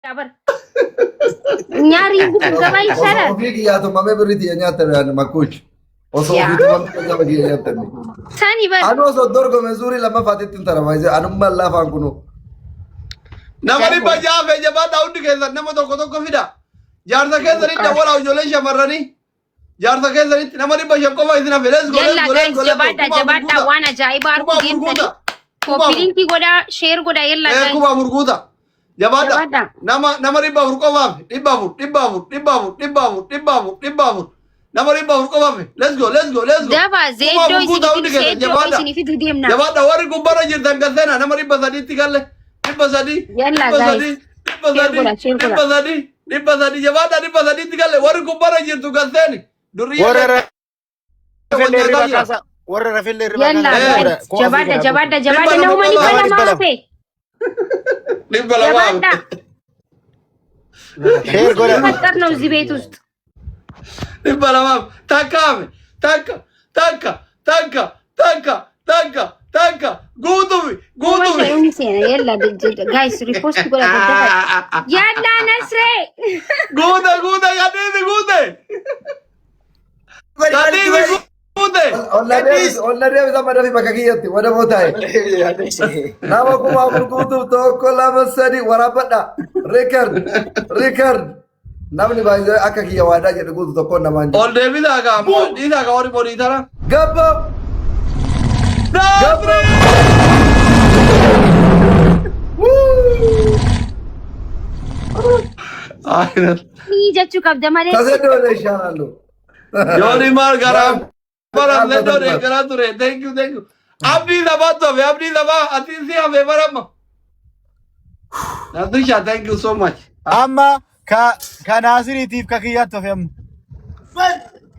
Dabar. Nyari bukan gabay sana. Osoo ofii kiyyaatu mamee birriiti nyaatan makuuch. Osoo ofiitu mamee gaba kiyya nyaatan. Sani bar. Anu osoo dorgome suurii lammafaatitti hin taramaayise anummaan laafaan kunu. Nama dhibba jaafee jabaadhaa hundi keessan nama tokko fida. Jaarsa keessanitti dawwalaa ijoollee shamarranii. Jaarsa keessanitti nama dhibba shan qofa isin hafe. Yalla guys jabaadhaa waan ajaa'ibaa arguu deemtanii. Koopiliinki godhaa sheer godhaa yalla guys. Kuba murguuta. Jabaadhaa. Nama dhibba afur qofaaf dhibba afur. Nama dhibba afur qofaaf. Let's go. Daba zeeddoo isinii fiduu deemna. Jabaadhaa warri gubbarra jirtan kan seenaa nama dhibba sadiitti galle. Dhibba sadii. Yalla guys. Dhibba sadii jabaadhaa dhibba sadiitti galle warri gubbarra jirtu kan seeni. Warra rafillee Yalla guys. Jabaadhaa naumani kana maafe. Dhibba lamaa. ሼር ጎዳ መጣር ነው እዚህ ቤት ውስጥ dhibba lamaa. Takka. Guutufi. Yalla guys ripost godha daddafa. Yalla Nasre. Guuta gadhiisi guute. Olla deebisa madafi bakka kiyyatti wada mootaa'e. Nama kuma gurguutuuf tokko lama sadi waraabadha. Reekard. Namni baay'ee akka kiyya waadaa jedhe guutu tokko namaan jiru. Ol deebisaa kaa dhiisaa kaa warri boodii tara. Gabba. Ni jechuu qabda malee. Taseddoo leeshaalallu. Jooni maal garaa baran leddoo deeggaraa ture. Thank you. Abdii sabaatu hafe abdii sabaa ati si hafe barama. Natusha thank you so much. amma ka naasiriitiif ka kiyyaatti hafe amma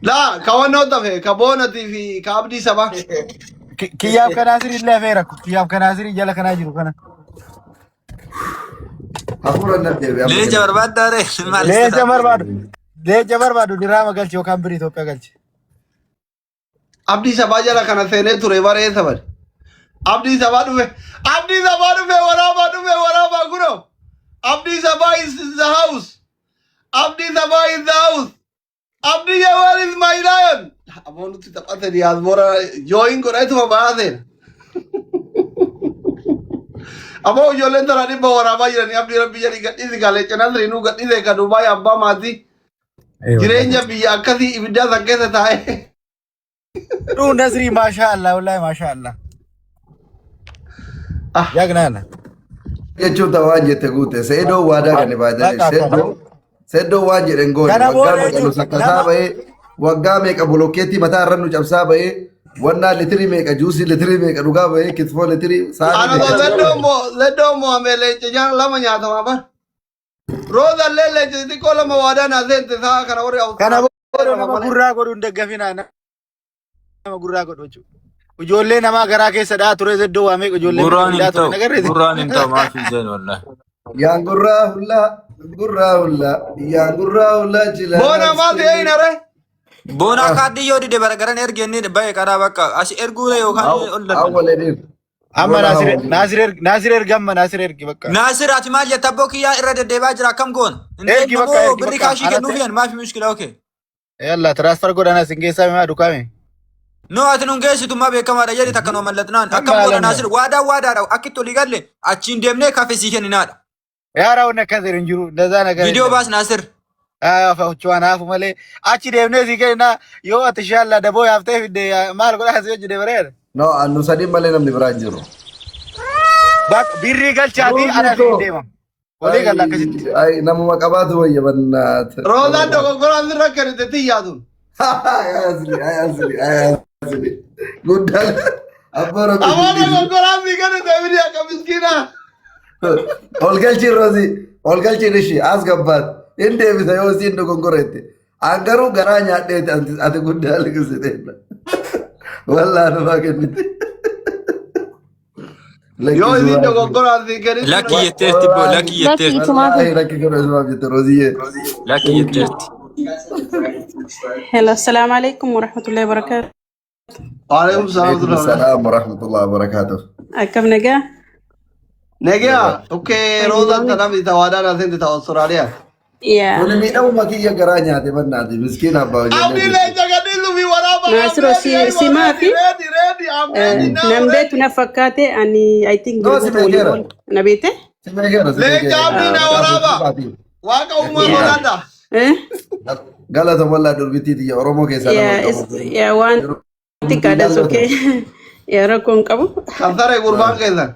Laa kawannoo tafe ka boonatii fi ka abdii sabaa. kiyyaaf ka naasirii illee hafeera kiyyaaf ka naasirii jala kanaa jiru kana Hafuura nan deebi'a. leenca barbaadu diraama galchi yookaan birii Itoophiyaa galchi Abdii sabaa jala kana seenee ture baree sabar. Abdii sabaa dhufe waraabaa kunoo. Abdii sabaa is the house. Abdii where is my lion? Amoo nuti taphate diyaaspoora jooyin godhatuma baaseen. Amoo ijoolleen tana dhibba waraabaa jiranii abdii rabbi jedhii gadhiisi galee cinasrii nuu gadhiise ka Dubaay abbaa maatii. Jireenya biyya akkasii ibiddaa san keessa taa'e. Duu Nasrii maashaallah wallahi maashaallah yaagnaana Jechuun ta'aa waan jette guute seedoo waadaa kan baay'ee seedoo waan jedhen goone waggaa meeqa nu sakkasaa ba'ee waggaa meeqa bolokkeetti mataa irra nu cabsaa ba'ee wannaa litirii meeqa juusii litirii meeqa dhugaa ba'ee kitfoo litirii Ano leddoo moo amee leenca jaan lama nyaatamaa bar. Rooza illee leenca xixiqqoo lama waadaa naa seente saa kana warri awutaa. kana booda nama gurraa godhu hin deggafinaa nama gurraa godhu jechuudha ijoollee namaa garaa keessa dhaa ture zeddoo waamee ijoollee Gurraan hin ta'u maaf hin seen wallahi. yaan gurraa hullaa jila. Boona maati eeyina re? Boona kaaddi yoo dide baragaran ergeenni bahe karaa bakka asi erguure yookaan ol darbe. Awwaleedhiif. amma naasir ergamma naasir ergi bakka Naasir ati maal jetta abboo kiyyaa irra deddeebaa jira akkam goon? Ergi bakka, ergi Birri bakka. kaashii kennuuf yan maafi mushkila oke. yalla transfer godhana sin geessaa maa dukaame No ati nun geessitu maa beekamaadha jedhi takka noo mallatnaan akkam goona Naasir waadaadha akkitti olii galle achiin deemnee kaafee sii kenninaadha. yaara wanni akkas hin jiru ndazaa nagar Viidiyoo baas Naasir. fachuwaan hafu malee achi deemnee si kenna yoo ati shaalla daboo yaaftee fidde maal godhaa si hojjete bareeda No, annu sadii malee namni biraa hin jiru. birrii galchaatii ana fi deema walii galla akkasitti Ay, namuma qabaatu wayya bannaat. Roozaan dogoggoraan sirra kennite xiyyaatuun. Ayyaasili. Guddaan. Abbaa Amoo rabbi. dogoggoraan sii kennite bidi akka miskiinaa. Ol galchiin Roozii. Ol galchiin ishii as gabbaat. Hin deebisa yoo isiin dogoggorette. An garuu garaa nyaadheeti ati guddaa liqisiteedha. Wallaa namaa kennite. Yoo isiin dogoggoraan sii kennite. Lakki jetteetti boo lakki jetteetti. Lakki kana isumaaf jette Rooziyye. Lakki jetteetti. Hello, assalamu alaikum warahmatullahi wabarakatuh. Waalaikum salaam. Waalaikum salaam warahmatullahi wabarakatuh. Akkam nagaa? Negea, okay, Rosa tanam di tawada na sente ta Australia. Yeah. Wala miidhamu makii garaa nyaate bannaati miskiin abbaa Abdi le jagadi lufi waraba. Nasiro si maafi nambeetu na fakkaate ani I think No, si beekera. na beete Le jambi na waraba. Waka umma molanda. Galata wallaa durbitiiti yaa Oromoo keessaa nama qabu. yeah waan tika that's okay yeah rakkoon qabu Kansare gurban kesan.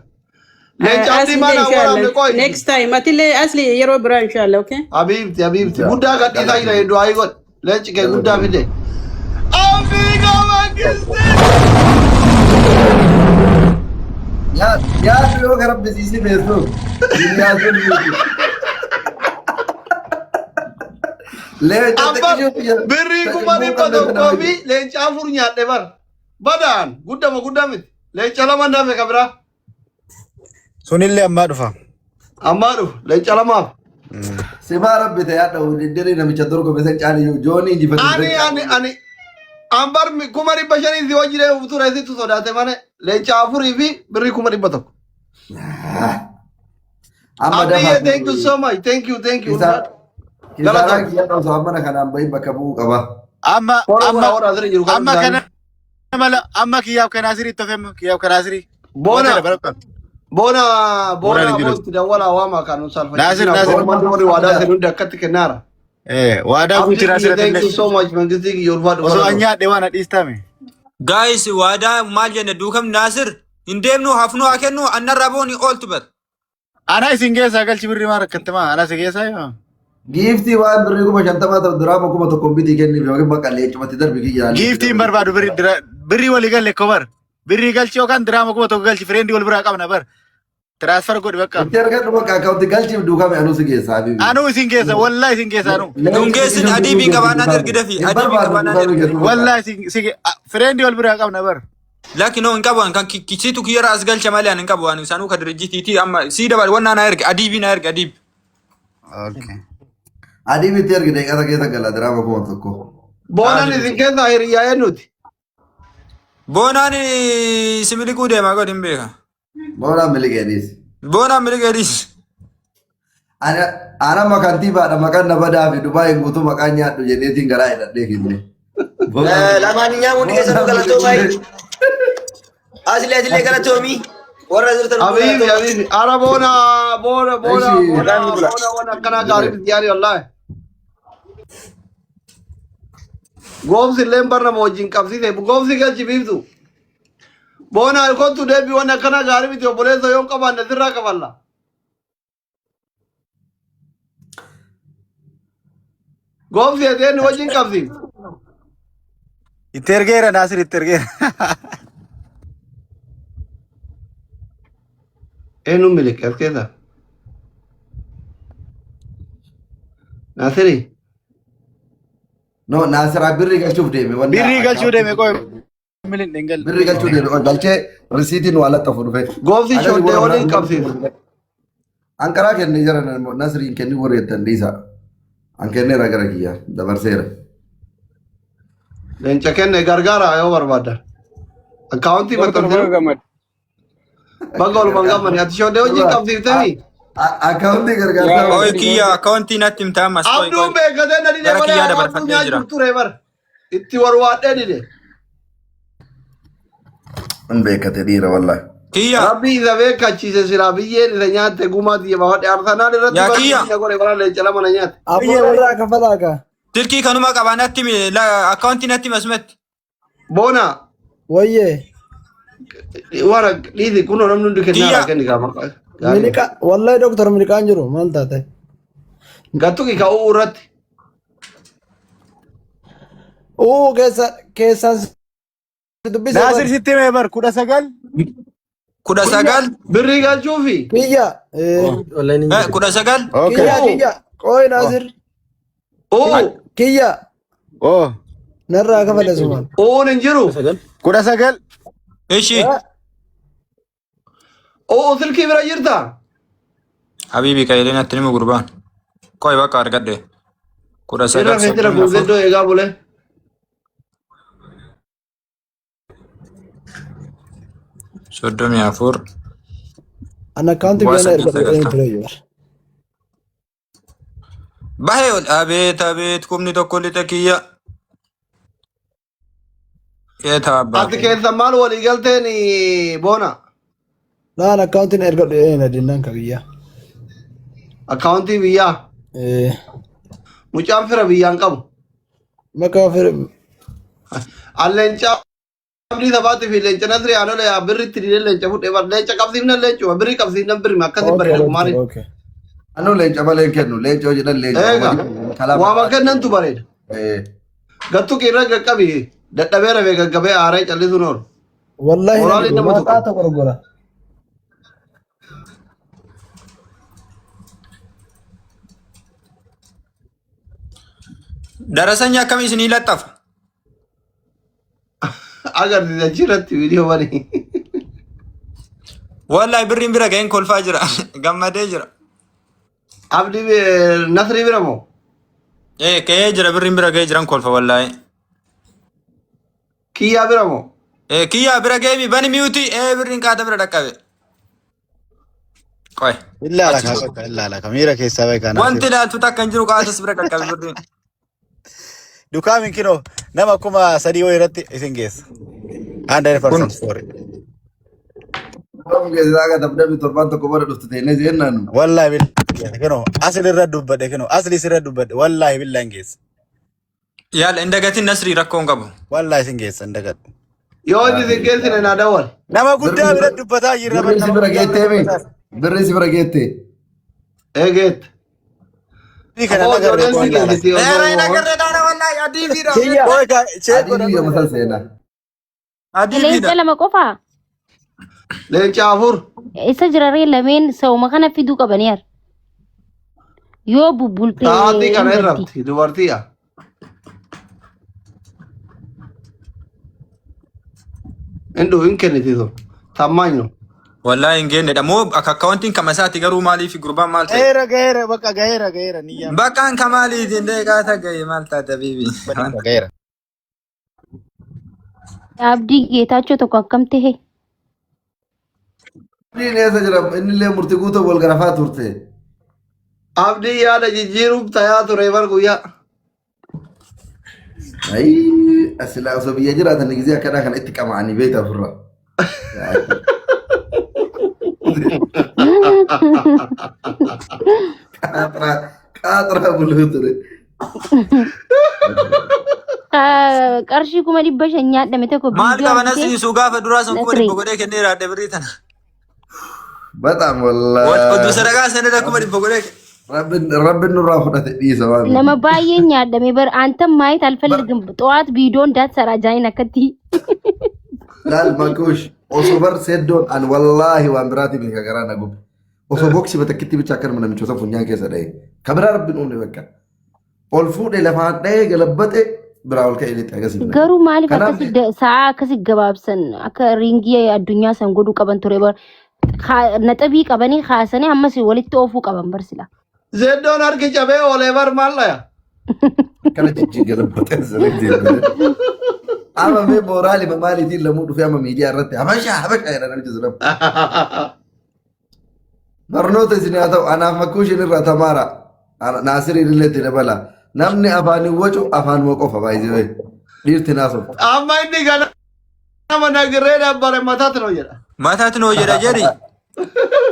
Le jambi mana waraba koi. next time atile asli yeroo bira inshallah okay Habibti. Gudda gadi sa ira edo ay got. Le chike gudda fide. Afrika Pakistan. Yaa yoo gara bisiisi beesu. Yaa sun yuuti. Ambar birri kumani pada kopi lenca afur nyate bar. Badan gudda mit. Lenca lama ndafe kabra. Sunille amma dhufa. Amaru lenca lama. Simaa rabbite yaa ta'u dindiri namicha torgo besa caali jooni injifatu. Ani ambar kumari bashani zi wajire utura isi tu sodate mane lenca afur ifi birri kumari batok. Abdi thank you so much. Thank you. Kisaraa kiyyaa ta'u sababbana kanaan bahi bakka bu'uu qaba. Amma Ora adri jiru amma kana mala amma kiyyaaf kana asiri tofem kiyyaaf kana asiri. Bona Bona jiru. bonti da wala wama kanu salfa. Nasir. Mori wada senu dakkat kenara. Waadaa guutii Thank you asirratti so much mangisi yorfad. osoo anyaadhe waan dhiistame. Guys, waadaa maal jenne duukam Naasir hin deemnu hafnu haa kennu annarraa booni ooltu bar. Ana isin keessaa galchi birrii maa rakkattamaa ana si keessaa yoo. Giiftii waan birrii 50 ta'u diraama 100 bitii kenniif yookiin bakka leechumatti darbi kiyyaa. Giiftii hin barbaadu birrii walii galle ko bar. Birrii galchi yookaan diraama 100 galchi fireendii wal biraa qabna bar. Transfer godhi bakka. Itti argadhu bakka akkaawunti galchiif duukame anuu si keessaa bibi. Anuu isin keessa wallahi isin keessa anuu. Dungeessin adiibii qabaannaa ergida fi adiibii qabaannaa ergida. Wallahi isin fireendii wal biraa qabna bar. Laki no hin qabu kan kisitu kiyyara as galcha malee hin qabu waan isaanuu ka dirjitiiti amma sii dabal wannaa na erga adiibii na erga adiib. Okay. Adiibitti ergide qasa keessa gala diraama 100. Bona ni zinkeza hiriya yenuti. Boonaan similiquu deemaa godhin beeka. Boonaan miliqeedhis. Boonaan miliqeedhis. Ana makantiibaadha maqaan na badaa fi Dubaay guutuu maqaan nyaadhu jedheetiin garaa hidhadhee kenne. Lamaan nyaamuun keessa galatoomaa. Asile galatoomi. Warra jirtan Habibi. Ara bona kana gari diari wallahi. Gomsi lembar na mojin kapsi de gomsi galchi biftu. Bona alkontu debi wana kana gari bityo bolezo yon kaban nasira kaballa. Gomsi eden wajin kapsi. Itergeera Nasir itergeera. Enu milik keda. Nasiri. No Naasiraa birrii galchuuf deeme. Birrii galchuu deeme qoy. Milin dhengal. Birrii galchuu deeme galchee risiitiin waa laxxafu dhufe. Gomsi shodde waliin kapsi. Ankaraa kennee jira Nasiriin kennii warreettan dhiisa. An kennee ragara kiyyaa dabarseera. Lencha kenne gargara ayo barbada. Accounti matamsiru. Bagol mangamani ati shodde wajin kapsi tani. Akkaawuntii gargaarsaa. Oy kiyya akkaawuntii natti himtaa ammas. Abduun beekatee na dide Gara kiyyaa dabarfannee jira. ture bar. Itti warwaadhee dide. An beekate dhiira wallahi. Kiyya. Rabbi isa beekachiise sila biyyeen isa nyaatte gumaati bawadhe arsanaan irratti Yaa kiyya. godhe bara leenca lama na nyaatte. Biyya warraa kafalaaka. Silkii kanuma qabaa natti akkaawuntii natti masumatti. Boona Wayyee. wara dhiisi kunoo namni hundi kennaa kenni gaafa. Wallahi doktor miliqaan jiru maal taate? Gattuki ka'uu irratti. Keessaan dubbisa. Naasir sitti himee bar 19. 19. Birrii galchuufi. Kiyya. 19. Kiyya. Qoy Naasir. Kiyya. Narraa kafale sumaan. Oon hin jiru. 19. Ishi. Silkii bira jirta. Habibi kayilee natti nimi gurbaan. Qoy bakka argadde. 19. Irra feetira guuzeddoo eegaa bule. Soddomii afur. An account Wasa biyana jetta erga galta. ture yor. Bahee ol abet kumni tokko lixa kiyya. Keeta abbaa. Ati keessa maal walii galteen boona? Naan account erga ture dinnan kabiyya. Akkaawuntii biyyaa. Mucaan fira biyyaan qabu. Maka fir Alleencaa abdii sabaatti fi leenca nasri aanolee birritti didee leenca fudhee bar leenca qabsiifna leencuma birri qabsiifna birri akkasii bareedu maali? okay. Anu leenca malee kennu leenca hojii dhan leenca. Eega waama kennantu bareeda. Gattu qirra gaqqabi dadhabee rafee gaggabee aaree callisuun oolu. Wallahi Moraalii nama tokko. maqaa tokko gora. Darasanya akkam isinii laxxafa? Agarsiisa achirratti viidiyoo banii. Wallahi birriin bira ga'een kolfaa jira. Gammadee jira. Abdii nasrii bira moo? Ka'ee jira birriin bira ga'ee jiran kolfa wallahi. Kiyyaa bira moo? Kiyyaa bira ga'ee bani miyuuti birriin kaata bira dhaqqabe. Qoy. Illaa la kamira keessa bay kana. Wanti ilaaltu takka hin jiru kaatas bira qaqqabe birriin. Dukaa min kino nama kuma sadii wayii irratti isin geessa. 100% story. Waan keessaa akka dabdabi torbaan tokko bada dhuftu ta'inee jennaan. Wallahi billahi kino asli irra dubbadhe kino asli irra dubbadhe wallahi billahi geessa. Yaala indagatiin nasrii rakkoon qabu. Wallahi isin geessa indagadhu. Yoo inni si geessine naa dawwal. Nama guddaa bira dubbataa jirra. Birri si bira geettee mi? Birri si bira geettee. Eegeet. Ni kana nagarre ko Allah. Nagarre daana wallahi adii fiidha. Oy ka check Adii biyya masal seenaa. Adii Leenca fiidha. lama qofaa. Leenca afur. Isa jiraree lameen sa'uma kana fiduu qabaniir. Yoo bubbultee. Sa'aatii kana irratti dubartiidha. Induu hin kenniti sun. Tammaanyu. Wallahi hin geennedha. Moo akkaawwantiin kamasaati garuu maaliif gurbaan maal ta'e? Gaheera bakka gaheera niyya. Bakkaan kamaaliitiin deeqaata gahe maal taata biibi. Gaheera. Abdii Geetaachoo tokko akkam tahe. Abdiin eessa jira? Inni illee murtii guutuu wal garafaa turte. Abdii yaada jijjiiruuf tayaa ture bar guyyaa. Ayi asilaa osoo biyya jiraatan gizee akkanaa kana itti qama'anii beektaa ofirra. Qaxara buluu ture. Qarshii 500 nyaadhame tokko Maal qabana siinsu gaafa duraa sun 100 godhee kennee raadde birrii tana. Bataam wallaahi. Oduu sadakaa sanada 100 godhee. Rabbiin nurraa fudhate dhiisa waan. nama baay'ee nyaadhame bar antam maayit alfalligim xawaat biidoon daat sarajaayin akkatti. Laal makuush osoo bar seddoon an wallaahi waan biraati beeka garaa na gubbe. Osoo boksi batakkitti bicha akkanuma namichoota funyaan keessa dha'e. Kabiraa rabbiin uumne bakka. Ol fuudhee lafaan dha'ee galabbate biraa ol ka'ee lixe agarsiifne. Garuu maaliif akkasi sa'a akkasi gabaabsan akka ringii addunyaa san godhuu qaban ture bar naxabii qabanii kaasanii ammas walitti oofuu qaban barsila. Zeddoon harki cabee oolee bar maal dhaya? Kana jijjii galabbate sirriitti. Ama mee mooraali maaliitiin lamuu dhufee ama miidiyaa irratti habashaa jedhan namichi sirriitti. Barnoota isin haa ta'u anaaf makuushin irraa tamaara. Naasiriin illee itti dabala. Namni afaanii wacu afaanuma qofa baay'ee dhiirti naasofta. Amma inni gana nama nagirree dabbare mataatti noo jedha. Mataatti noo jedha jedhi.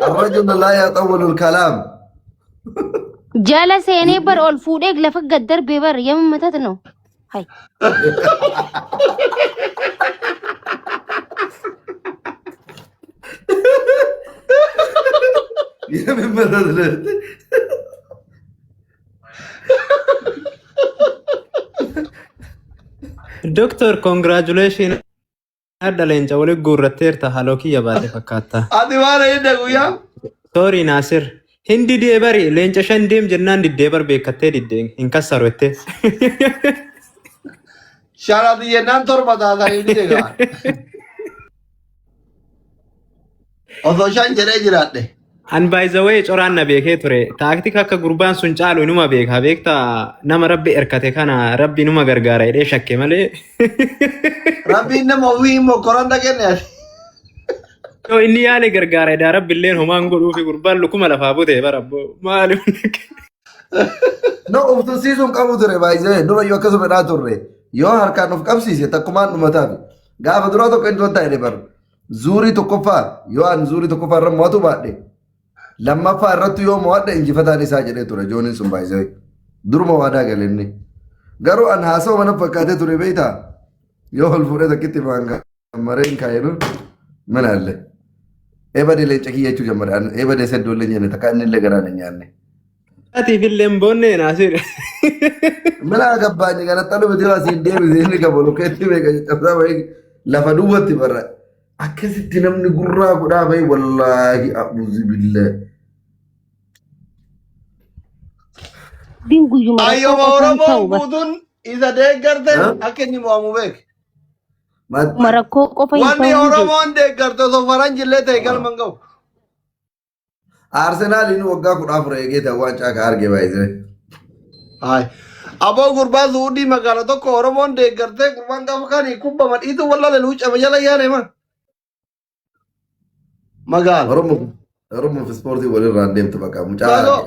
Arrajul laa yaxawwalu kalaam. Jala seenee bar ol fuudhee lafa gad darbee bar yemma matatu no. Hai. Yemin matatu. Doctor, congratulations. Adda leenca wali guurratteerta haaloo kiyya baate fakkaata. Ati waan inni guyyaa? Sorry Naasir. Hindi deebari leenca shan deem jennaan diddeebar beekattee diddeen hin kassaru jettee. Sharaati jennaan torba taatanii ni deegaa. Osoo shan jedhee jiraadhe. An by the way coraan na beekee ture. Taaktika akka gurbaan sun caalu inuma beeka. Beekta nama rabbi erkate kana rabbi inuma gargaara jedhee shakke malee. Rabbiin nama ofii immoo koranda kenne ati. Yoo inni yaale gargaara daa rabbiilleen homaan godhuu fi gurbaan lukkuma lafaa butee barabbo maali No uftusiisuun qabu ture baay'ee dura yoo akkasuma dhaa turre yoo harkaan of qabsiise takkumaan dhumataa fi gaafa duraa tokko iddoo ta'e bar zuurii tokkoffaa yoo an zuurii tokkoffaa irra mo'atu baadhe lammaffaa irratti yoo mo'adhe injifataan isaa jedhee ture jooniin sun baay'ee duruma waadaa galenni garuu an haasawaa mana fakkaatee ture beektaa yoo ol fuudhee takkitti maanga mareen kaayenu mana allee eebadee leenca kiyya jechuu jammada eebadee seddoollee nyaanne takka inni illee garaan hin nyaanne. ati filleen boonne naasir Mana agabbaanyi kana xalu biti asiin deebise inni qabu lukeetti beeka cabsaa bahee lafa duwwatti barra akkasitti namni gurraa godhaa bahee wallaahi abuuzi billee. Din guyyuma Ayyoma Oromoo guutuun isa deeggartan akka inni mo'amu beek. Marakkoo qofa hin Wanni Oromoon deeggarte osoo faranjillee ta'e galma hin qabu. Arsenaaliin waggaa 14 eegee ta'e waan caakaa arge baay'ee. Hai. Aboo gurbaa Suudii magaala tokko Oromoon deeggartee gurbaan gaafa kaanii kubba madhiitu wallaale luucama jala yaane man. Magaala. Oromoo fi ispoortii walirraan deemtu bakka mucaa. Baasoo.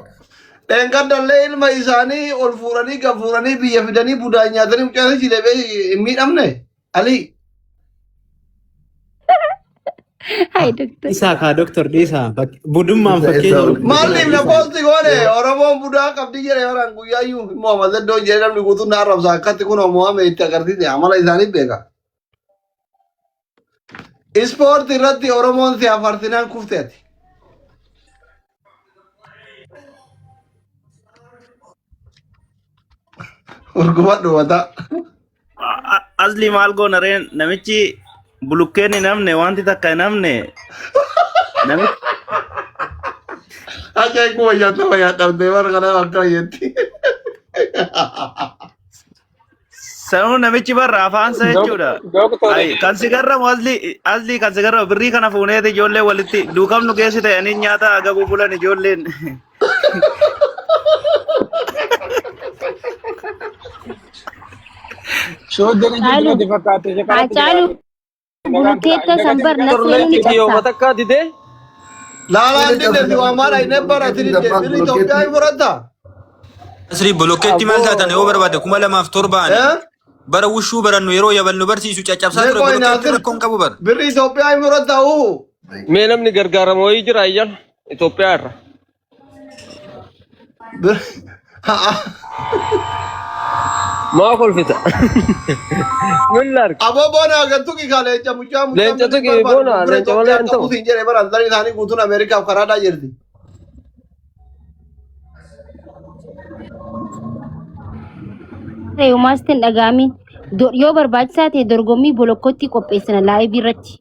Dheengadallee ilma isaanii ol fuudhanii gad fuudhanii biyya fidanii budaan nyaatanii mucaa ishee deebee hin miidhamne. Alii. Hai doktor. isaa kaa doktor dhiisaa budummaan fakkeenya Maaliif na poosti goone Oromoon budaa qabdi jedhe waraan guyyaayyuu Muhammad Zeddoo jedhe namni guutuun na arrabsa akkatti kun Muhammad itti agarsiise amala isaanii beeka. Ispoortii irratti Oromoon si afartinaan kufteeti. Urgubadhu wata. Asli maal goona reen namichi bulukkeen hin hafne wanti takka hin hafne namichi Ajay kuma yaadamtee warra kana akka jetti. sanuu namichi barra afaansa jechuudha. Kan si garramu asli kan si garramu birrii kana fuuneeti ijoollee walitti duukamnu geessi ta'anii nyaata aga bubulan ijoolleen. Acaalu bulukeetta sanbar nasreen ni cabsa. Laalaan dindeetti waa maadha hin eebbarati dindeetti biyyi Itoophiyaa hin fudhatta. Asri bolokkeetti maal taatan yoo barbaade 2007 bara wushuu barannu yeroo yabalnu barsiisu caccabsaa ture bolokkeetti rakkoon qabu bara. Birri Itoophiyaa hin fudhatta uu. Mee namni gargaaramu wayii jira ayyan Itoophiyaa irra. Maa kolfita. Mul'ar. Aboo boona agartuu kikaa leenca mucaa mucaa. Leenca tuki boona leenca malee hin ta'u. Kutiin jedhee bara antanii isaanii guutuun Ameerikaaf karaadhaa jirti. Reemumaastiin dhagaamin yoo barbaachisaa ta'e dorgommii bolokkootti qopheessina laayivii irratti.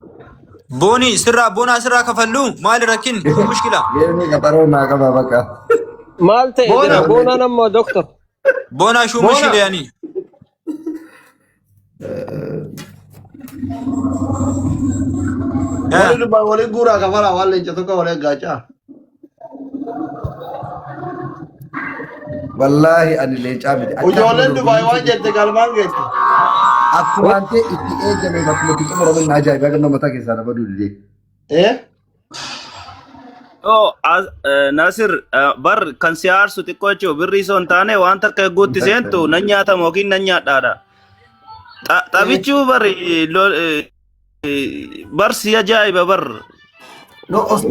Booni sirraa boonaa sirraa kafallu maali rakkin mushkila. Geemni qaxaroo naa qaba bakka. Maal ta'e jira boona nama doktor. Boonaa shuu mushkila yaani. Waliin guuraa kafalaa waan leenca tokko waliin gaachaa. Wallaahi ani leencaa miti. Ijoolleen Dubaay waan jette galmaan geesse. Akkuma ta'e itti eegame bakkuma itti xumuraman ajaa'ibaa kan mataa keessaa nama dudee. Oh, Nasir, bar kan si aarsu xiqqoo jechuun birrii osoo hin taane waan takka eegguutti seentu nan nyaatamu yookiin nan nyaadhaadha. Taphichuu bar si ajaa'iba bar.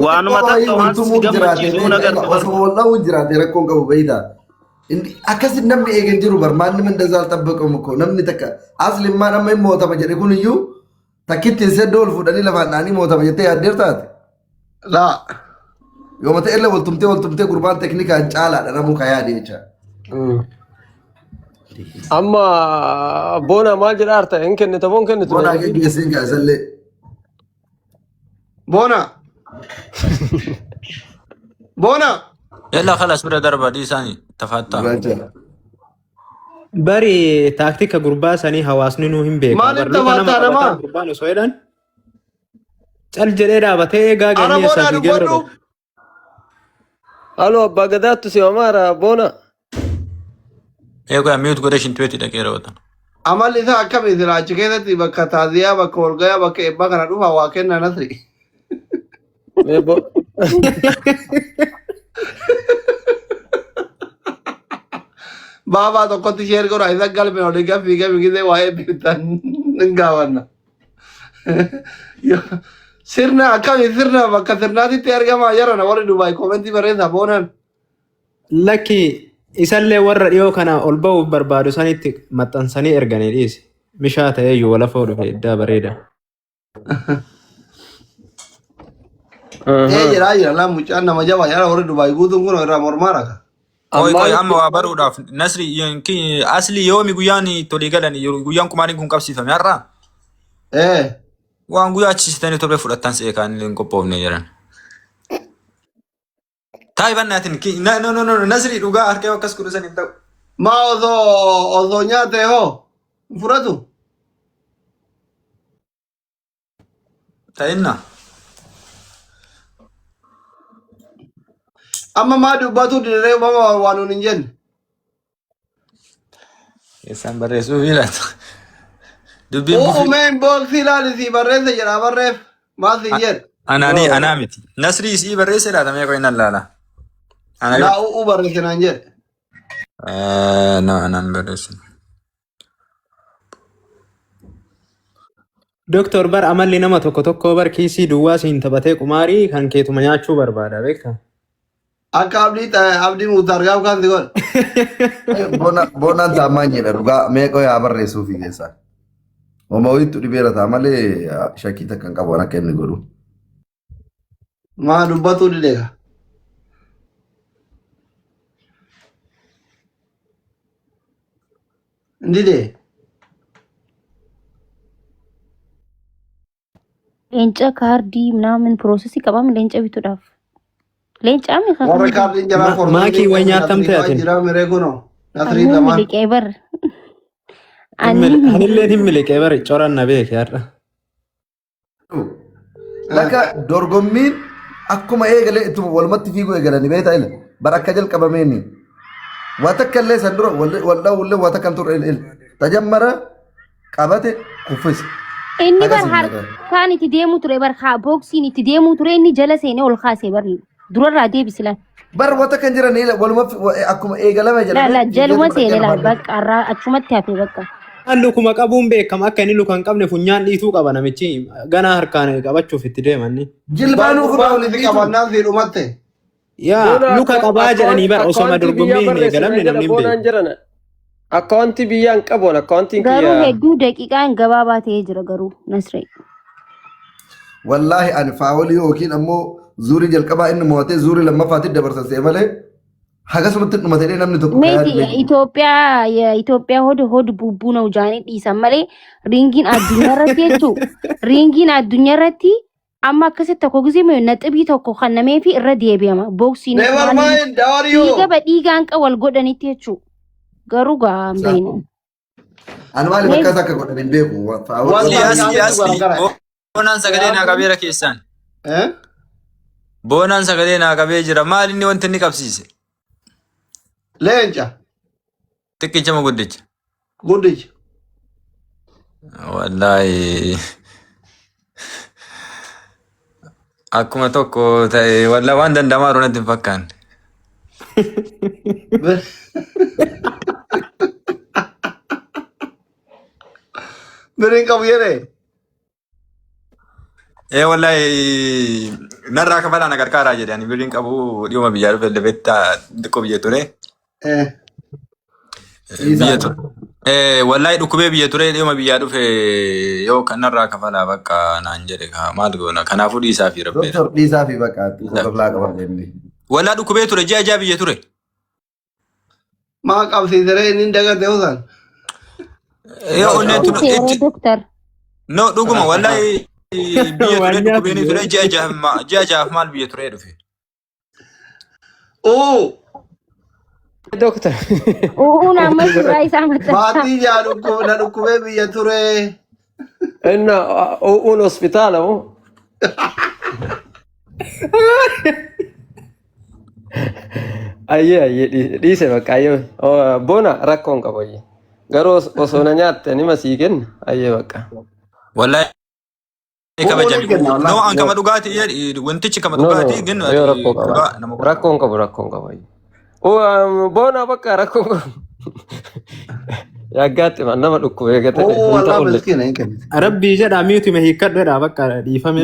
Waanuma takka waan si gammachiisu nagarta bar. Osoo wal'aawun jiraate rakkoon qabu beeytaa. Akkasitti namni eegan jiru bar maanni mandazaal tabbaqamu ko namni takka aslimmaan amma hin mootama jedhe kun iyyuu takkittiin seddoo ol fuudhanii lafaan dhaanii mootama jettee yaaddeer taate. Laa. Yoo mata illee waltumtee gurbaan teknikaan caalaadha namuu ka yaade jecha. Amma boona maal jedhaa harta hin kennita boon kennitu. Boonaa geggeessiin kaasallee. Boona. Boona. Yalla khalas bira darba dhiisaani tafatta. bari taaktika gurbaa sanii hawaasni nuu hin beeku. Maaliif taphataa namaa? Gurbaan osoo jedhan cal jedhee dhaabatee eegaa ganii eessaa fi geera. Halo abbaa gadaattu si amaara boona. Eego ammiut godhe shintuweetti dhaqeera watan. Amalli isaa akkamitti achi keessatti bakka taaziyaa bakka walgayaa bakka eebbaa kana dhufa waa kenna nasri. Baba tokkotti share godha isa galme ol fiigee fiigee waa'ee bitan hin gaafanna. Sirna akkami sirna bakka sirnaatitti argama jarana warri Dubaay komentii bareedaa boonan. Lakki isallee warra dhiyoo kana ol ba'uuf barbaadu sanitti maxxansanii erganii dhiise. Mishaa ta'eeyyuu wala fa'uu dhufe iddaa bareeda. Jira laa mucaan nama jabaa jara warri Dubaay guutuun kun irraa mormaa raka. Koy amma waa baruudhaaf Nasri asli yoomi guyyaan tolii galan guyyaan kumaaniin kun qabsiifame har'a. Waan guyyaa achiisitanii torbee fudhattan se'ee kan hin qophoofne jiran. Taayibannaatiin no Nasri dhugaa harkee akkas kudhan hin ta'u. Maa osoo nyaate hoo fudhatu. Ta'inna. Amma maa dubbatu dirree mama waan hin jenne. Isaan barreessuu fiilatu. Uumeen booksii ilaalisi barreessa jedha barreef maal siin jedhe. Anaa miti. Nasri isii barreessa ilaatamee qo'inna laala. Naa u'uu barreesse naan jedhe. Anaan barreessa. Doktor bar amalli nama tokko bar kiisii duwwaa siin taphatee qumaarii kan keetuma nyaachuu barbaada beektaa? Akka abdii mutargaaf kan si godhe. Bonaan taamaan jedha dhugaa meeqoo yaa barreessuu fi keessaa. Homaawwiitu dhibeera ta'a malee shakkii takka hin qabu waan akka inni godhu. Maa dubbatuu dideega. Didee. Leenca kaardii ምናምን ፕሮሰስ ይቀባም ሌንጫ ቢቱዳፍ ሌንጫ warra kaardiin jaraa Maakii way nyaatamte ati. jiraa miree kunoo. Nasrii lamaan. liqeበር Anillee hin miliqee bari coran na beeke har'a. Laka dorgommiin akkuma eegalee ittuma walumatti fiiguu eegalanii beektaa ila bara akka jalqabameeni. Waa takka illee san dura waldhaa'ullee waa takka hin turre tajammara qabate kuffise. inni bar harkaan itti deemu ture bar booksiin itti deemu ture inni jala seenee ol kaasee bar durarraa deebisilan. Bar waa takka hin jiran waluma akkuma eegalame La jaluma seenee la bakka arraa achumatti hafee bakka. Halluu kuma qabuun beekama akka inni luka hin qabne funyaan dhiituu qaba namichi ganaa harkaan qabachuuf itti deemanni. Jilbaanuu Gurbaa walitti qabannaan fi dhumatte. Yaa luka qabaa jedhanii bara osoma dorgommii hin eegalamne namni hin beeku. Akkaawuntii biyyaan qabuun akkaawuntiin Garuu hedduu daqiiqaan gabaabaa ta'ee jira garuu Nasree. Wallaahi ani faawolii yookiin ammoo zuurii jalqabaa inni mo'atee zuurii lammaffaatti dabarsasee malee hagasumatti dhumatee namni tokko Itoophiyaa hodi bubbuu na ujaanii dhiisan malee ringiin addunyaa irratti jechuu ringiin addunyaa irratti amma akkasitti tokko gisee naxibii tokko kan namee fi irra deebi'ama booksiin Never mind, how are you? dhiigaan wal godhanitti jechuu garuu gaa'an beeyna. Ani maaliif akkas akka godhan hin beeku. Asli boonaan sagalee naa qabeera keessaan. Boonaan sagalee naa qabee jira. Maal inni wanti inni qabsiise? Leenca. Xiqqicha moo guddicha? Guddicha. Wallaahi. Akkuma tokko ta'e wallaahi waan dandamaa roonatti hin fakkaanne. Biriin qabu jedhee. Wallaahi narraa kafalaa na gargaaraa jedhanii biriin qabu dhiyooma biyyaa dhufe lafeetta xiqqoo biyya ture. Biyya ture. Wallaahi dhukkubee biyya ture dhiyooma biyyaa dhufe yoo kan narraa kafalaa bakka naan jedhe maal goona kanaafuu dhiisaa fi rabbeera. Doktor dhiisaa fi bakka kafalaa qaban jennee. Wallaahi dhukkubee ture ji'a biyya ture. Maa qabsiisaree inni dagate hosan. Doktor. No dhuguma wallaahi biyya ture dhukkubeen ture ji'a jahaaf maal biyya ture dhufe. Doktor. Nama suuraa isaa maxxansa. Maatii jaa dhukkubee biyya ture. Inna un hospitaala moo? Ayyee dhiise bakka ayyee boona rakkoon qaba ayyee garuu osoo na nyaatte nima sii kenna ayyee bakka. Wallaahi No, an kama dhugaatii wantichi kama dhugaatii gin rakkoon qabu rakkoon qabu. Boona bakka rakkoon qabu. Yaaggaatti nama dhukkubee gate. Wallah miskiina hin kennu. Rabbii jedhaa miutime hiikkadheedha bakka dhiifame.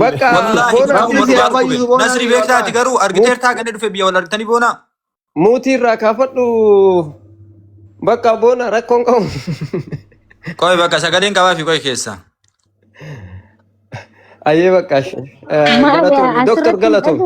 Nasri beektaati garuu argiteertaa gadi dhufe biyya wal argitanii boona. Muutii irraa kaafadhu bakka boona rakkoon qabu. Qoy bakka sagaleen qabaa fi qoy keessa. Ayyee bakka Dr. Galatoom.